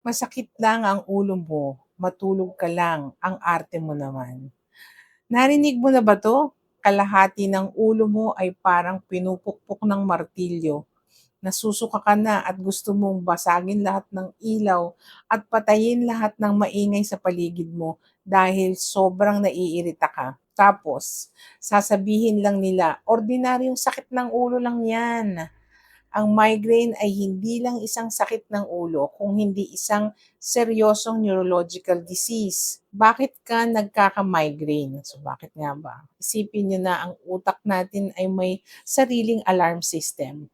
Masakit lang ang ulo mo, matulog ka lang, ang arte mo naman. Narinig mo na ba 'to? Kalahati ng ulo mo ay parang pinupukpok ng martilyo. Nasusuka ka na at gusto mong basagin lahat ng ilaw at patayin lahat ng maingay sa paligid mo dahil sobrang naiirita ka. Tapos, sasabihin lang nila, ordinaryong sakit ng ulo lang yan. Ang migraine ay hindi lang isang sakit ng ulo, kung hindi isang seryosong neurological disease. Bakit ka nagkaka-migraine? So bakit nga ba? Isipin niyo na ang utak natin ay may sariling alarm system.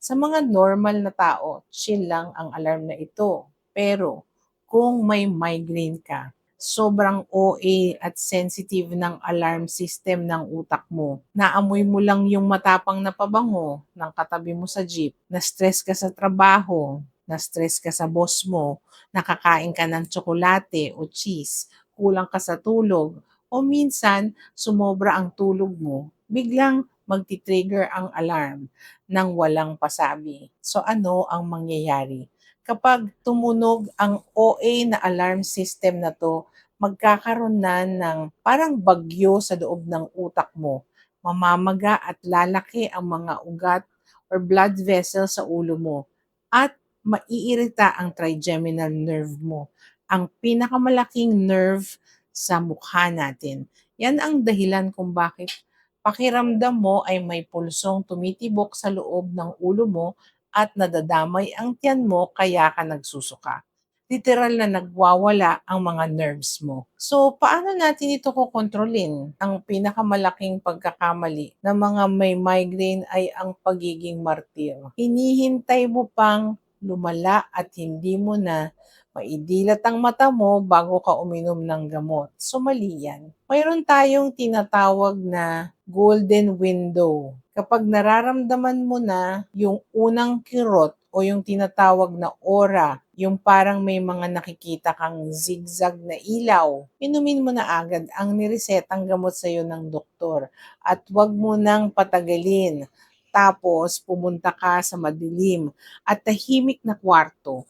Sa mga normal na tao, chill lang ang alarm na ito. Pero kung may migraine ka, sobrang OA at sensitive ng alarm system ng utak mo. Naamoy mo lang yung matapang na pabango ng katabi mo sa jeep, na-stress ka sa trabaho, na-stress ka sa boss mo, nakakain ka ng tsokolate o cheese, kulang ka sa tulog, o minsan sumobra ang tulog mo, biglang magti-trigger ang alarm ng walang pasabi. So ano ang mangyayari? Kapag tumunog ang OA na alarm system na 'to, magkakaroon na ng parang bagyo sa loob ng utak mo. Mamamaga at lalaki ang mga ugat or blood vessels sa ulo mo at maiirita ang trigeminal nerve mo, ang pinakamalaking nerve sa mukha natin. Yan ang dahilan kung bakit pakiramdam mo ay may pulsong tumitibok sa loob ng ulo mo at nadadamay ang tiyan mo kaya ka nagsusuka. Literal na nagwawala ang mga nerves mo. So, paano natin ito kokontrolin? Ang pinakamalaking pagkakamali ng mga may migraine ay ang pagiging martir. Hinihintay mo pang lumala at hindi mo na maidilat ang mata mo bago ka uminom ng gamot. So mali yan. Mayroon tayong tinatawag na golden window. Kapag nararamdaman mo na yung unang kirot o yung tinatawag na aura, yung parang may mga nakikita kang zigzag na ilaw, inumin mo na agad ang niresetang gamot sa iyo ng doktor at huwag mo nang patagalin. Tapos pumunta ka sa madilim at tahimik na kwarto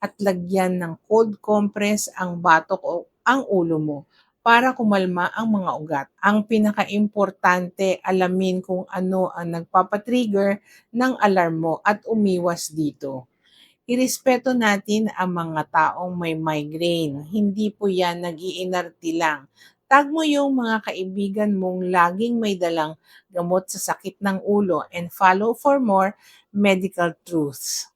at lagyan ng cold compress ang batok o ang ulo mo para kumalma ang mga ugat. Ang pinakaimportante, alamin kung ano ang nagpapatrigger ng alarm mo at umiwas dito. Irespeto natin ang mga taong may migraine. Hindi po yan nag-iinarte lang. Tag mo yung mga kaibigan mong laging may dalang gamot sa sakit ng ulo and follow for more medical truths.